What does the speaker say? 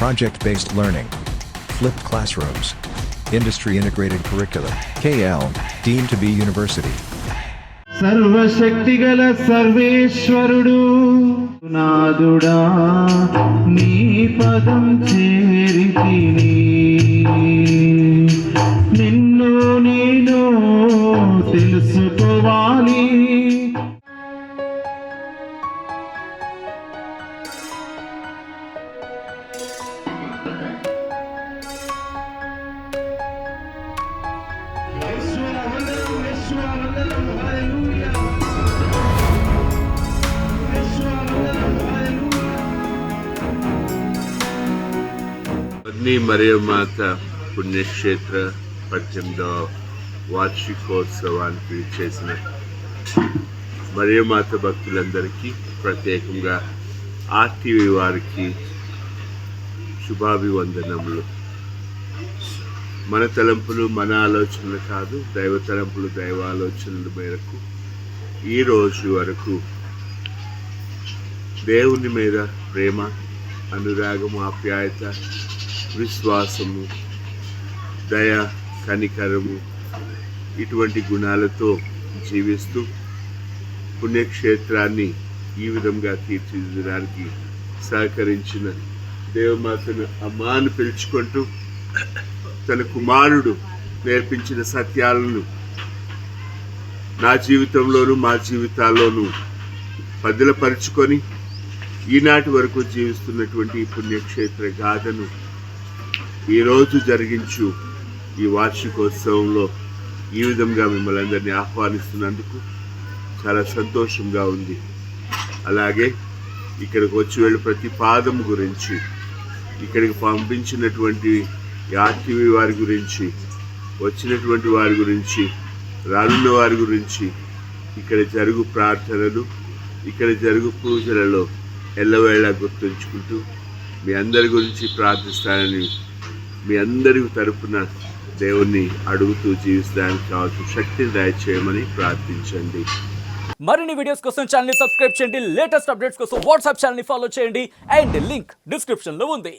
project-based learning, flipped classrooms, industry-integrated curricula, KL, deemed to be university. సర్వశక్తిగల సర్వేశ్వరుడు నాదుడా నీ పదం చేరితిని నిన్ను నేను తెలుసుకోవాలి. మరియ మాత పుణ్యక్షేత్ర 18వ వార్షికోత్సవానికి చేసిన మరియ మాత భక్తులందరికీ ప్రత్యేకంగా ఆర్టీవీ వారికి శుభాభివందనములు. మన తలంపులు మన ఆలోచనలు కాదు, దైవ తలంపులు దైవ ఆలోచనల మేరకు ఈ రోజు వరకు దేవుని మీద ప్రేమ, అనురాగము, ఆప్యాయత, విశ్వాసము, దయ, కనికరము ఇటువంటి గుణాలతో జీవిస్తూ పుణ్యక్షేత్రాన్ని ఈ విధంగా తీర్చిదిద్దడానికి సహకరించిన దేవమాతను అమ్మా అని పిలుచుకుంటూ తన కుమారుడు నేర్పించిన సత్యాలను నా జీవితంలోనూ మా జీవితాల్లోనూ పదిలపరుచుకొని ఈనాటి వరకు జీవిస్తున్నటువంటి ఈ పుణ్యక్షేత్ర గాథను ఈరోజు జరిగించు ఈ వార్షికోత్సవంలో ఈ విధంగా మిమ్మల్ని అందరినీ ఆహ్వానిస్తున్నందుకు చాలా సంతోషంగా ఉంది. అలాగే ఇక్కడికి వచ్చి వెళ్ళి ప్రతి పాదం గురించి, ఇక్కడికి పంపించినటువంటి ఆర్టీవీ వారి గురించి, వచ్చినటువంటి వారి గురించి, రానున్న వారి గురించి, ఇక్కడ జరుగు ప్రార్థనలు, ఇక్కడ జరుగు పూజలలో ఎల్లవేళ గుర్తుంచుకుంటూ మీ అందరి గురించి ప్రార్థిస్తానని మీ అందరి తరపున దేవుణ్ణి అడుగుతూ జీవిస్తానికి కావాల్సిన శక్తిని దయచేయమని ప్రార్థించండి. మరిన్ని వీడియోస్ కోసం ఛానల్ ని సబ్స్క్రైబ్ చేయండి. లేటెస్ట్ అప్డేట్స్ కోసం వాట్సాప్ ఛానల్ ని ఫాలో చేయండి. అండ్ లింక్ డిస్క్రిప్షన్ లో ఉంది.